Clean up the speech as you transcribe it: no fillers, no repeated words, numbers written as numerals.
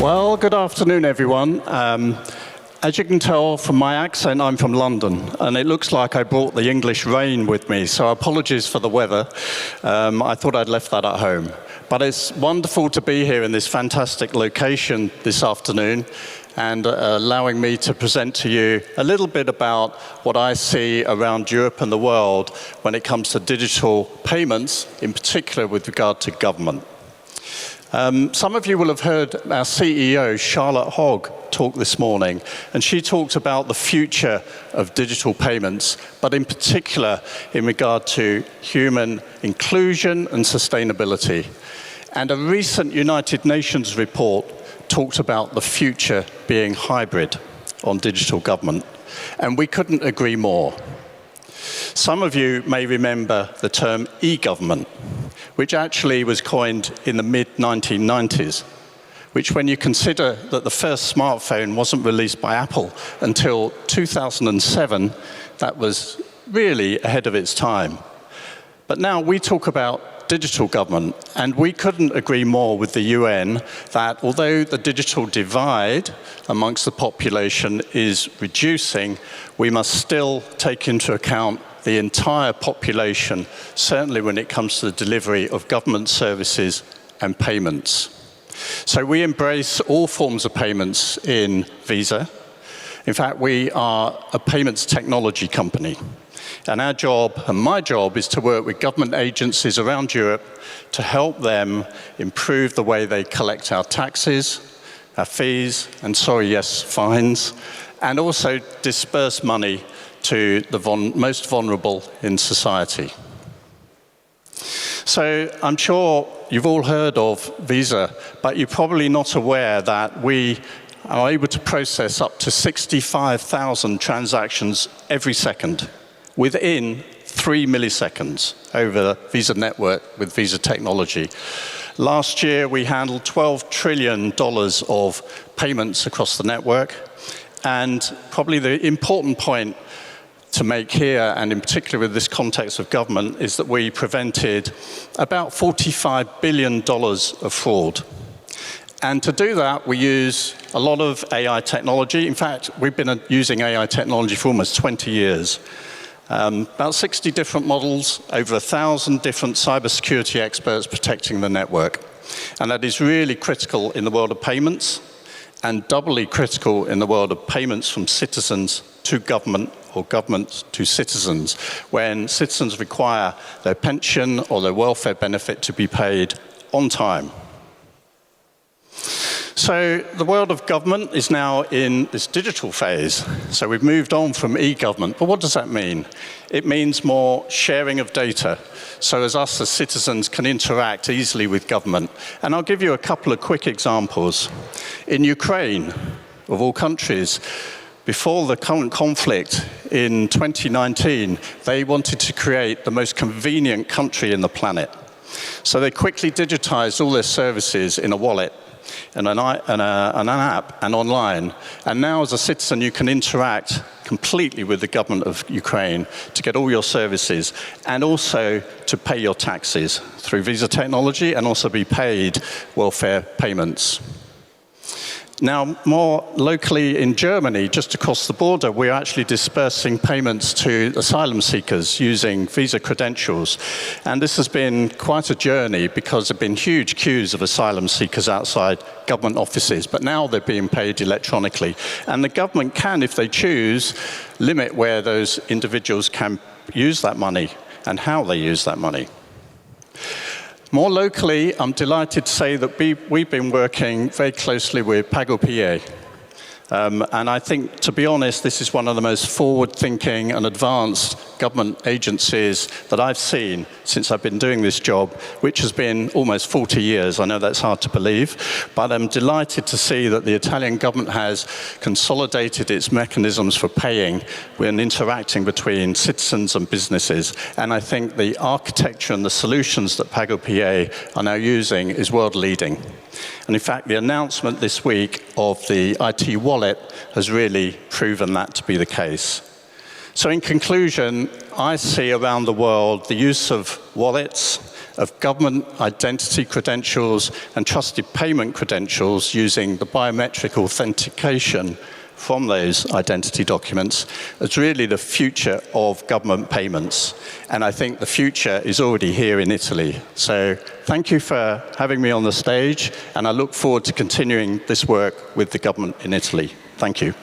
Well, good afternoon, everyone. As you can tell from my accent, I'm from London, and it looks like I brought the English rain with me, so apologies for the weather. I thought I'd left that at home. But it's wonderful to be here in this fantastic location this afternoon, and allowing me to present to you a little bit about what I see around Europe and the world when it comes to digital payments, in particular with regard to government. Some of you will have heard our CEO, Charlotte Hogg, talk this morning, and she talked about the future of digital payments, but in particular in regard to human inclusion and sustainability. And a recent United Nations report talked about the future being hybrid on digital government, and we couldn't agree more. Some of you may remember the term e-government, which actually was coined in the mid-1990s, which when you consider that the first smartphone wasn't released by Apple until 2007, that was really ahead of its time. But now we talk about digital government, and we couldn't agree more with the UN that although the digital divide amongst the population is reducing, we must still take into account the entire population, certainly when it comes to the delivery of government services and payments. So we embrace all forms of payments in Visa. In fact, we are a payments technology company. And our job, and my job, is to work with government agencies around Europe to help them improve the way they collect our taxes, our fees, and fines, and also disperse money to the most vulnerable in society. So I'm sure you've all heard of Visa, but you're probably not aware that we are able to process up to 65,000 transactions every second within 3 milliseconds over the Visa network with Visa technology. Last year, we handled $12 trillion of payments across the network, and probably the important point to make here, and in particular with this context of government, is that we prevented about $45 billion of fraud. And to do that, we use a lot of AI technology. In fact, we've been using AI technology for almost 20 years. About 60 different models, over 1,000 different cybersecurity experts protecting the network. And that is really critical in the world of payments, and doubly critical in the world of payments from citizens to government or government to citizens, when citizens require their pension or their welfare benefit to be paid on time. So the world of government is now in this digital phase. So we've moved on from e-government, but what does that mean? It means more sharing of data, so as us as citizens can interact easily with government. And I'll give you a couple of quick examples. In Ukraine, of all countries, before the current conflict in 2019, they wanted to create the most convenient country in the planet. So they quickly digitized all their services in a wallet, and an app, and online. And now, as a citizen, you can interact completely with the government of Ukraine to get all your services, and also to pay your taxes through Visa technology, and also be paid welfare payments. Now, more locally in Germany, just across the border, we're actually dispersing payments to asylum seekers using Visa credentials. And this has been quite a journey because there have been huge queues of asylum seekers outside government offices, but now they're being paid electronically. And the government can, if they choose, limit where those individuals can use that money and how they use that money. More locally, I'm delighted to say that we've been working very closely with Pago.pay. And I think, to be honest, this is one of the most forward-thinking and advanced government agencies that I've seen since I've been doing this job, which has been almost 40 years. I know that's hard to believe, but I'm delighted to see that the Italian government has consolidated its mechanisms for paying when interacting between citizens and businesses. And I think the architecture and the solutions that Pago.pay are now using is world-leading. And in fact, the announcement this week of the IT wallet has really proven that to be the case. So in conclusion, I see around the world the use of wallets of government identity credentials and trusted payment credentials using the biometric authentication from those identity documents as really the future of government payments. And I think the future is already here in Italy. So thank you for having me on the stage, and I look forward to continuing this work with the government in Italy. Thank you.